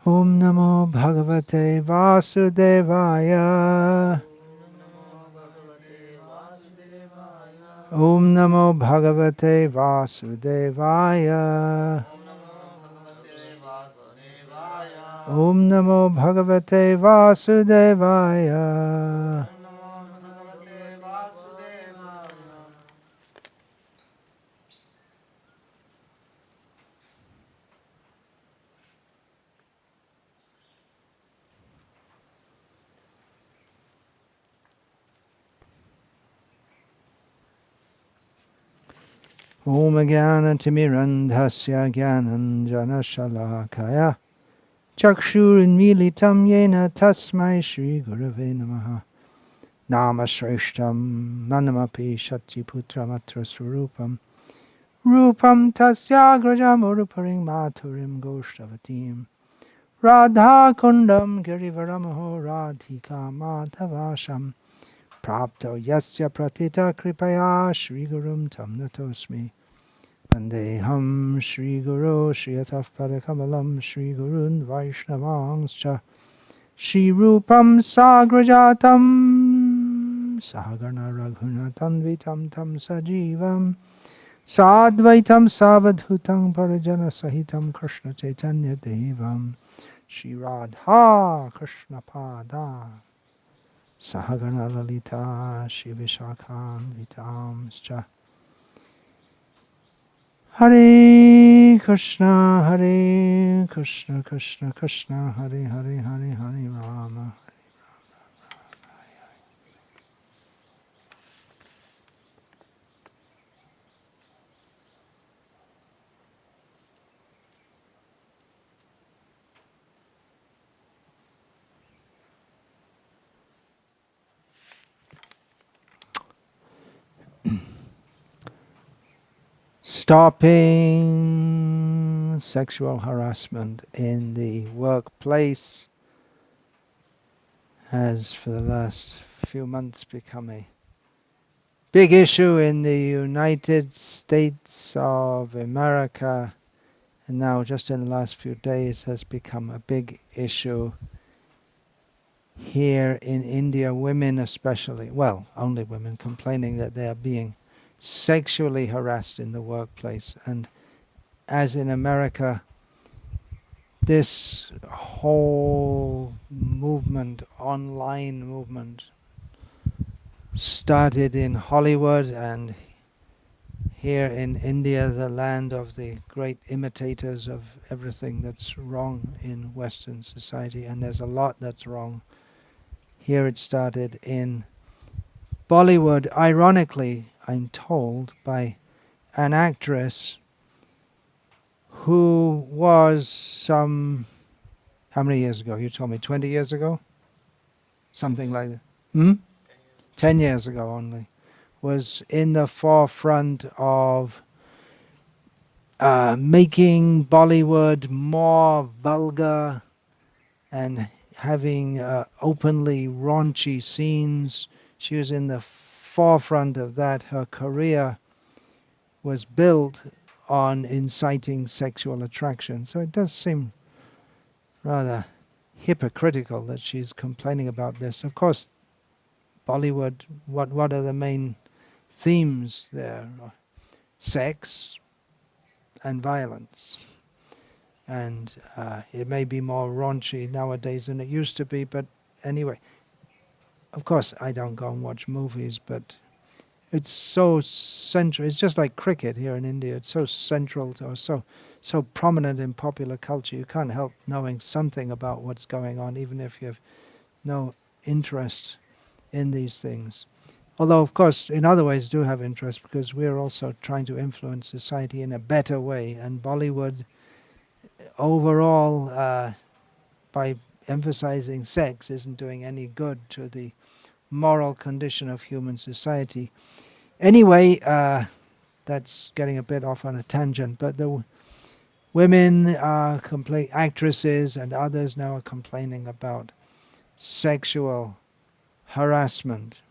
Om Namo Bhagavate Vasudevaya. Om Namo Bhagavate Vasudevaya. Om Namo Bhagavate Vasudevaya. Om Jnana Timirandhasya Jnananjana Shalakaya Chakshurunmilitam Yena Tasmai Shri Gurave Namaha Namashreshtam Manamapi Shatiputramatra Swarupam Rupam Tasyagrajam Uruparing Maturim Goshtavatim Radha Kundam Girivaramaho Radhika Madhavasham Prapto Yasya Pratita Kripaya Shri Gurum Tam Natosmi Vandeham Shri Guru Shriyataf Parakamalam Shri Gurun Vaishnavangscha Shri Rupam Sagrajatam Sahagana Raghunatan Vitam Tam Sajivam Sadvaitam Savadhutam Parajana Sahitam Krishna Chaitanya Devam Shri Radha Krishna Pada Sahagana Lalita Shri Vishakhan Vitamscha Hare Krishna, Krishna Krishna, Hare Hare, Hare Hare Rama. Stopping sexual harassment in the workplace has for the last few months become a big issue in the United States of America, and now just in the last few days has become a big issue here in India. Women especially, well, only women, complaining that they are being sexually harassed in the workplace. And as in America, this whole movement, online movement, started in Hollywood, and here in India, the land of the great imitators of everything that's wrong in Western society, and there's a lot that's wrong. Here it started in Bollywood, ironically, I'm told, by an actress who was how many years ago? You told me 20 years ago? Something like that. 10 years ago only. Was in the forefront of making Bollywood more vulgar and having openly raunchy scenes. She was in the forefront of that. Her career was built on inciting sexual attraction. So it does seem rather hypocritical that she's complaining about this. Of course, Bollywood, what are the main themes there? Sex and violence. And it may be more raunchy nowadays than it used to be, but anyway, of course I don't go and watch movies, but it's so central. It's just like cricket here in India. It's so central to, or so prominent in popular culture. You can't help knowing something about what's going on, even if you have no interest in these things. Although, of course, in other ways do have interest, because we're also trying to influence society in a better way. And Bollywood, overall, by emphasizing sex, isn't doing any good to the moral condition of human society. Anyway, that's getting a bit off on a tangent, but the women are actresses and others now are complaining about sexual harassment.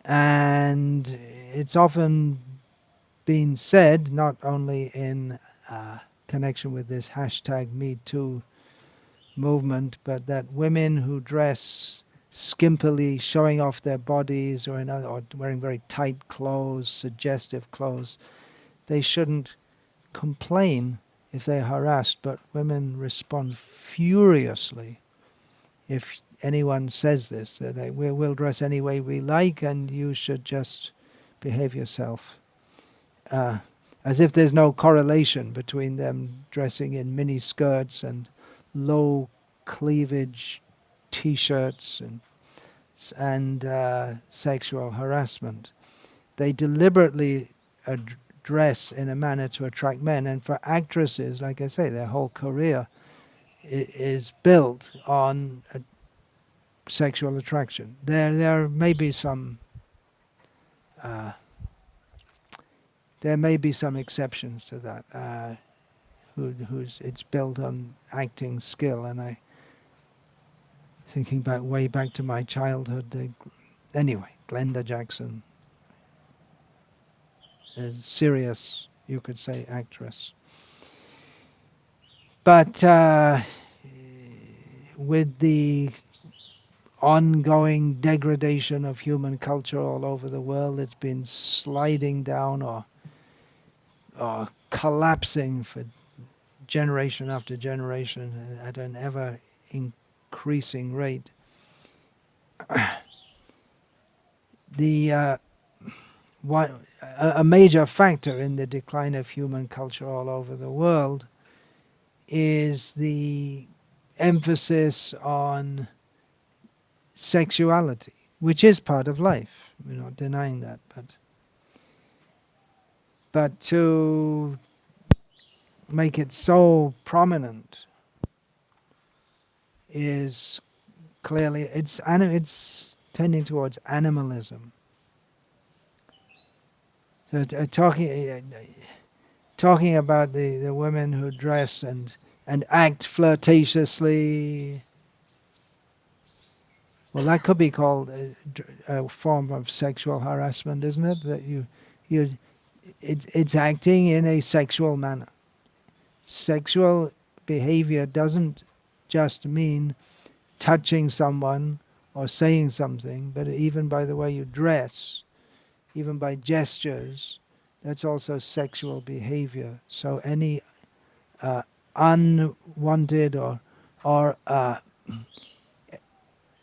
And it's often been said, not only in connection with this hashtag #MeToo movement, but that women who dress skimpily, showing off their bodies, or wearing very tight clothes, suggestive clothes, they shouldn't complain if they're harassed, but women respond furiously if anyone says this, that we'll dress any way we like and you should just behave yourself. Uh, as if there's no correlation between them dressing in mini skirts and low cleavage t-shirts and sexual harassment. They deliberately dress in a manner to attract men, and for actresses, like I say, their whole career is built on sexual attraction. There may be some uh, there may be some exceptions to that. Who's it's built on acting skill, and I thinking back way back to my childhood. Anyway, Glenda Jackson, a serious, you could say, actress. But with the ongoing degradation of human culture all over the world, it's been sliding down or collapsing for generation after generation at an ever increasing rate. The a major factor in the decline of human culture all over the world is the emphasis on sexuality, which is part of life. We're not denying that, but to make it so prominent is clearly it's tending towards animalism. So talking about the women who dress and act flirtatiously, well, that could be called a form of sexual harassment, isn't it? That it's acting in a sexual manner. Sexual behavior doesn't just mean touching someone or saying something, but even by the way you dress, even by gestures, that's also sexual behavior. So any unwanted or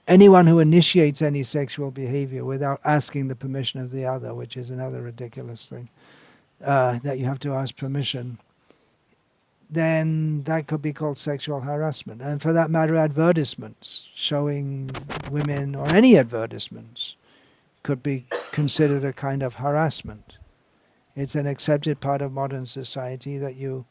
anyone who initiates any sexual behavior without asking the permission of the other, which is another ridiculous thing, that you have to ask permission, then that could be called sexual harassment. And for that matter, advertisements showing women, or any advertisements, could be considered a kind of harassment. It's an accepted part of modern society that you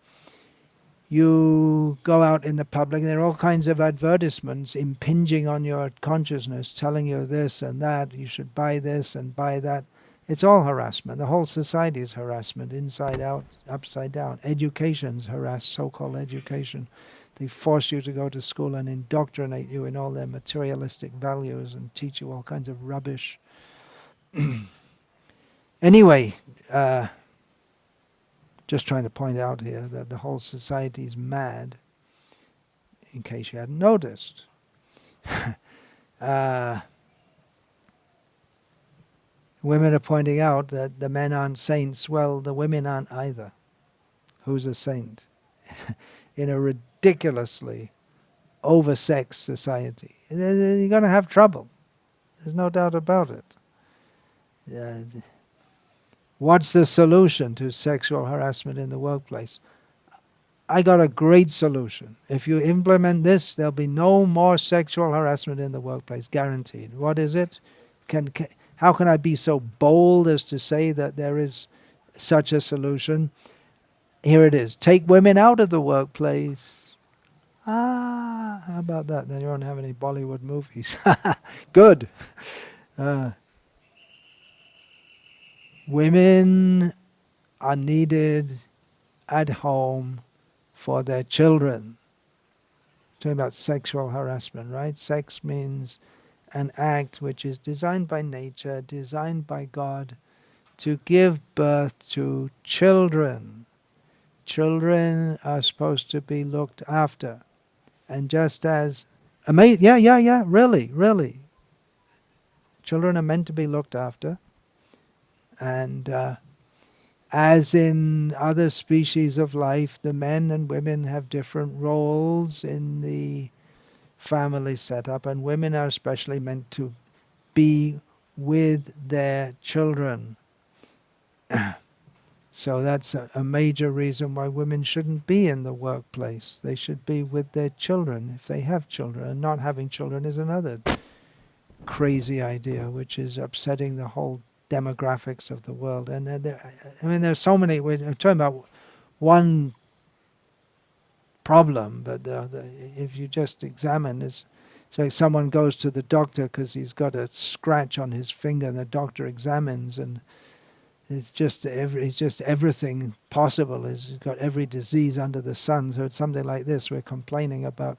go out in the public, there are all kinds of advertisements impinging on your consciousness, telling you this and that, you should buy this and buy that. It's all harassment. The whole society is harassment, inside out, upside down. Education's harassed, so-called education. They force you to go to school and indoctrinate you in all their materialistic values and teach you all kinds of rubbish. Anyway, just trying to point out here that the whole society is mad, in case you hadn't noticed. Women are pointing out that the men aren't saints. Well, the women aren't either. Who's a saint? In a ridiculously oversexed society, you're going to have trouble. There's no doubt about it. What's the solution to sexual harassment in the workplace? I got a great solution. If you implement this, there'll be no more sexual harassment in the workplace, guaranteed. What is it? How can I be so bold as to say that there is such a solution? Here it is. Take women out of the workplace. How about that? Then you won't have any Bollywood movies. Good. Women are needed at home for their children. Talking about sexual harassment, right? Sex means an act which is designed by nature, designed by God, to give birth to children. Children are supposed to be looked after. And just as amazing, yeah, really. Children are meant to be looked after. And as in other species of life, the men and women have different roles in the family setup, and women are especially meant to be with their children. So that's a major reason why women shouldn't be in the workplace. They should be with their children if they have children. And not having children is another crazy idea, which is upsetting the whole demographics of the world. And I mean, there's so many. We're talking about one problem, but if you just examine this, so someone goes to the doctor because he's got a scratch on his finger, and the doctor examines, and it's just everything possible. He's got every disease under the sun. So it's something like this. We're complaining about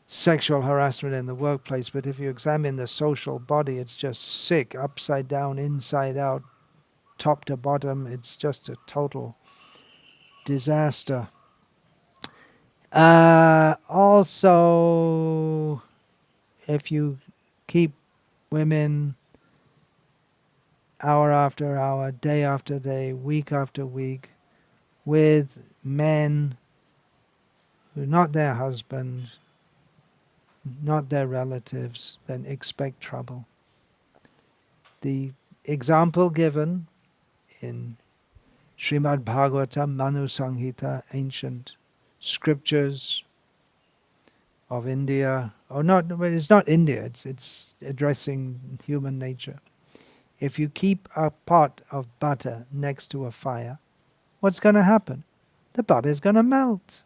sexual harassment in the workplace, but if you examine the social body, it's just sick, upside down, inside out, top to bottom. It's just a total disaster. Also, if you keep women hour after hour, day after day, week after week, with men who are not their husband, not their relatives, then expect trouble. The example given in Srimad Bhagavatam, Manu Samhita, ancient scriptures of India, or not, well, it's not India, it's addressing human nature. If you keep a pot of butter next to a fire, what's going to happen? The butter is going to melt.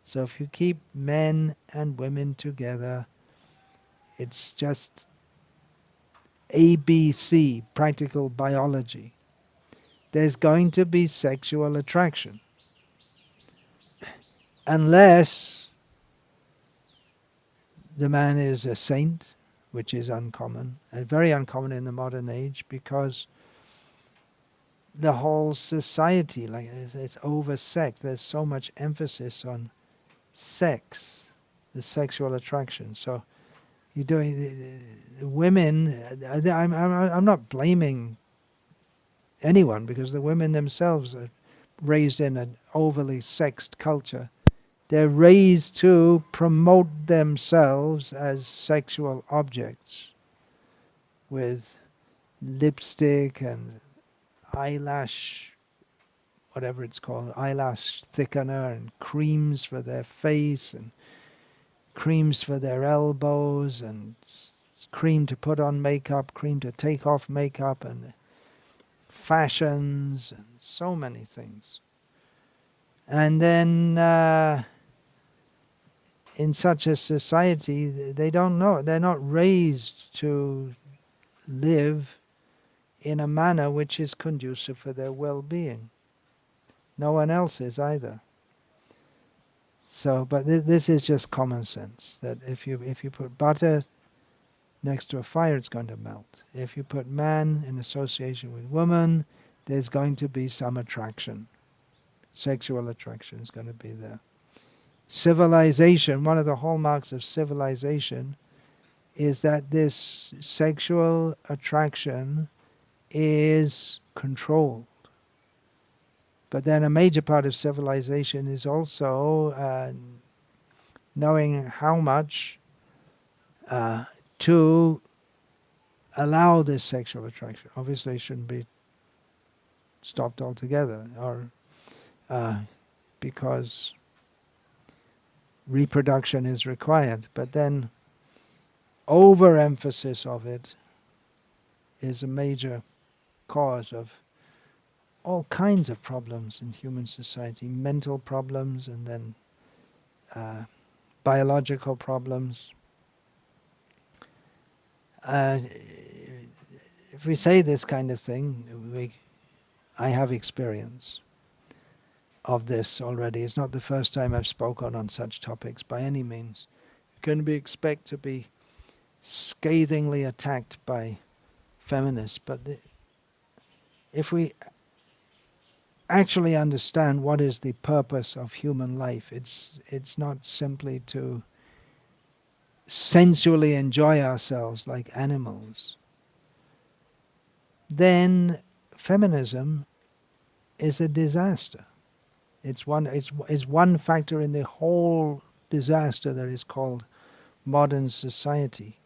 So if you keep men and women together, it's just ABC, practical biology. There's going to be sexual attraction. Unless the man is a saint, which is uncommon, and very uncommon in the modern age, because the whole society, like it's over-sexed. There's so much emphasis on sex, the sexual attraction. So you're doing women. I'm not blaming anyone, because the women themselves are raised in an overly sexed culture. They're raised to promote themselves as sexual objects with lipstick and eyelash, whatever it's called, eyelash thickener, and creams for their face, and creams for their elbows, and cream to put on makeup, cream to take off makeup, and fashions, and so many things. And then in such a society, they don't know. They're not raised to live in a manner which is conducive for their well-being. No one else is either. So, but this is just common sense, that if you put butter next to a fire, it's going to melt. If you put man in association with woman, there's going to be some attraction. Sexual attraction is going to be there. Civilization, one of the hallmarks of civilization is that this sexual attraction is controlled. But then a major part of civilization is also knowing how much to allow this sexual attraction. Obviously, it shouldn't be stopped altogether, or because reproduction is required. But then overemphasis of it is a major cause of all kinds of problems in human society, mental problems, and then biological problems. If we say this kind of thing, I have experience of this already. It's not the first time I've spoken on such topics by any means. You can expect to be scathingly attacked by feminists, but if we actually understand what is the purpose of human life. It's not simply to sensually enjoy ourselves like animals. Then feminism is a disaster. It's one factor in the whole disaster that is called modern society.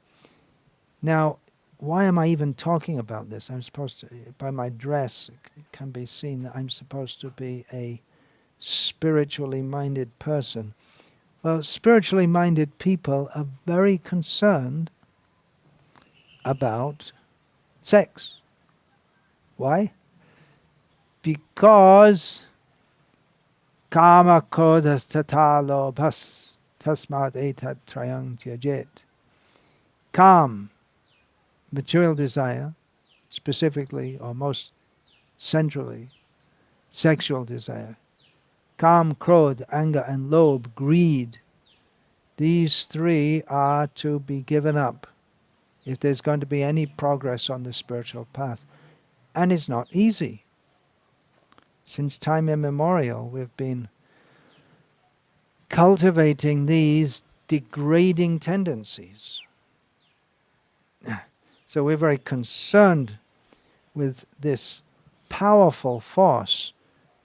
Now, why am I even talking about this? I'm supposed to, by my dress, it can be seen that I'm supposed to be a spiritually minded person. Well, spiritually minded people are very concerned about sex. Why? Because kama kodas tatalo bhas tasmad etat trayang tyajet. Kam, material desire, specifically or most centrally, sexual desire. Kam, krodh, anger and lobh, greed. These three are to be given up if there's going to be any progress on the spiritual path. And it's not easy. Since time immemorial, we've been cultivating these degrading tendencies. So we're very concerned with this powerful force,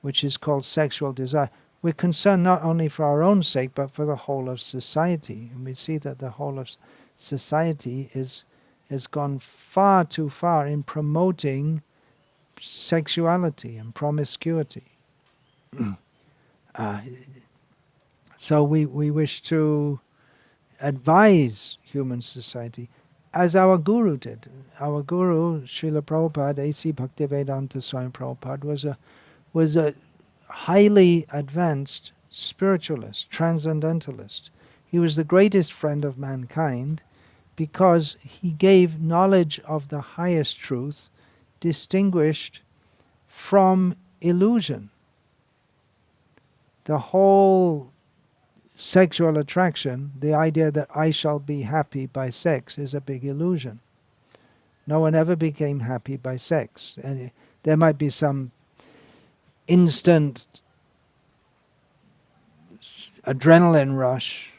which is called sexual desire. We're concerned not only for our own sake, but for the whole of society. And we see that the whole of society has gone far too far in promoting sexuality and promiscuity. So we wish to advise human society, as our Guru did. Our Guru, Srila Prabhupada, A.C. Bhaktivedanta Swami Prabhupada, was a highly advanced spiritualist, transcendentalist. He was the greatest friend of mankind because he gave knowledge of the highest truth distinguished from illusion. The whole sexual attraction, the idea that I shall be happy by sex, is a big illusion. No one ever became happy by sex. And there might be some instant adrenaline rush,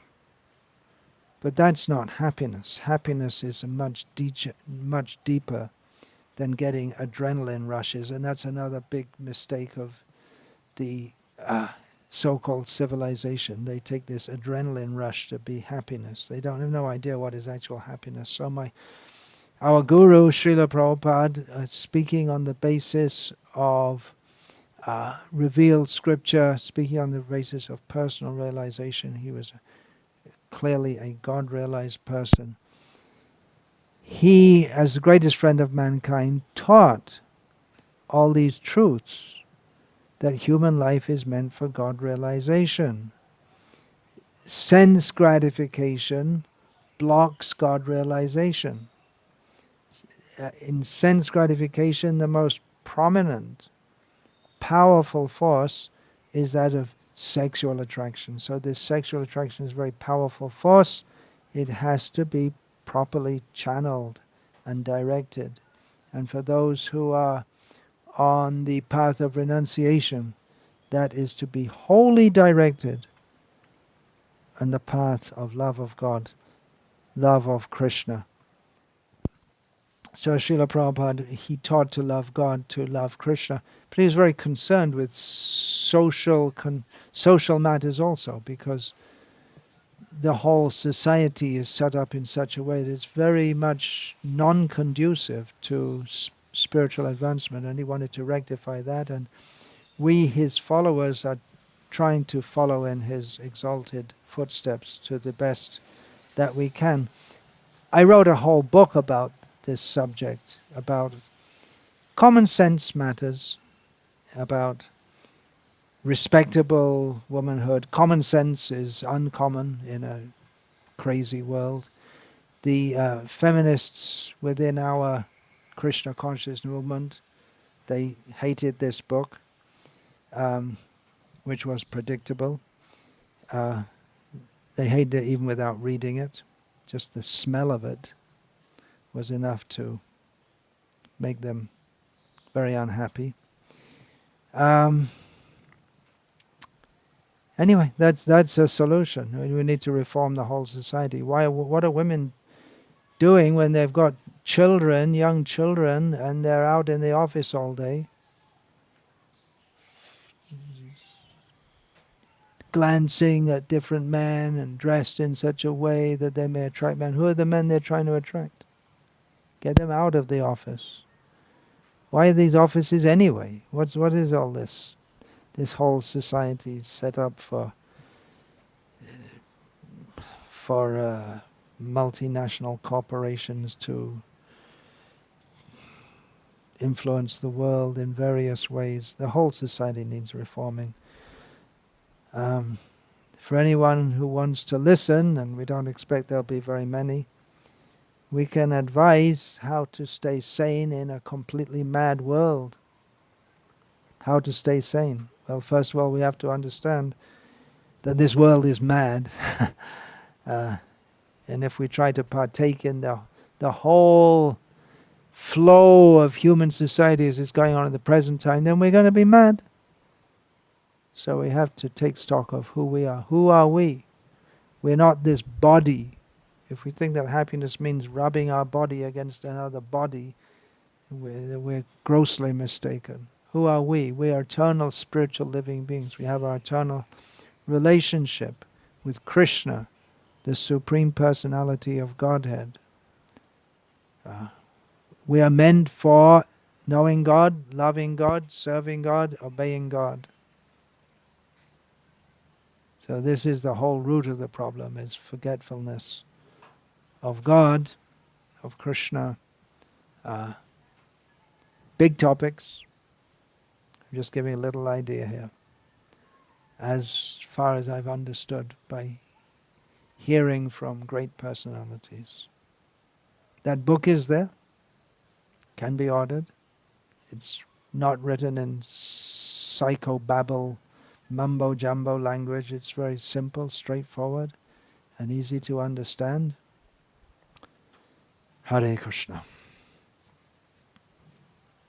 but that's not happiness. Happiness is much deeper than getting adrenaline rushes, and that's another big mistake of the so-called civilization. They take this adrenaline rush to be happiness. They don't have no idea what is actual happiness. So our Guru, Srila Prabhupada, speaking on the basis of revealed scripture, speaking on the basis of personal realization, he was clearly a God-realized person. He, as the greatest friend of mankind, taught all these truths, that human life is meant for God realization. Sense gratification blocks God realization. In sense gratification, the most prominent, powerful force is that of sexual attraction. So this sexual attraction is a very powerful force. It has to be properly channeled and directed. And for those who are on the path of renunciation, that is to be wholly directed on the path of love of God, love of Krishna. So Srila Prabhupada, he taught to love God, to love Krishna, but he was very concerned with social matters also, because the whole society is set up in such a way that it's very much non-conducive to spiritual advancement, and he wanted to rectify that, and we, his followers, are trying to follow in his exalted footsteps to the best that we can. I wrote a whole book about this subject, about common sense matters, about respectable womanhood. Common sense is uncommon in a crazy world. The feminists within our Krishna conscious movement, they hated this book, which was predictable. They hated it even without reading it. Just the smell of it was enough to make them very unhappy. Um, anyway, that's a solution. We need to reform the whole society. What are women doing when they've got children, young children, and they're out in the office all day, glancing at different men and dressed in such a way that they may attract men? Who are the men they're trying to attract? Get them out of the office. Why are these offices anyway? What is all this? This whole society set up for multinational corporations to influence the world in various ways. The whole society needs reforming. For anyone who wants to listen, and we don't expect there'll be very many, we can advise how to stay sane in a completely mad world. How to stay sane? Well, first of all, we have to understand that this world is mad. And if we try to partake in the whole flow of human society as it's going on at the present time, then we're going to be mad. So we have to take stock of who we are. Who are we? We're not this body. If we think that happiness means rubbing our body against another body, we're grossly mistaken. Who are we? We are eternal spiritual living beings. We have our eternal relationship with Krishna, the Supreme Personality of Godhead. We are meant for knowing God, loving God, serving God, obeying God. So this is the whole root of the problem, is forgetfulness of God, of Krishna. Big topics. I'm just giving a little idea here. As far as I've understood by hearing from great personalities. That book is there, can be ordered. It's not written in psychobabble, mumbo-jumbo language. It's very simple, straightforward, and easy to understand. Hare Krishna.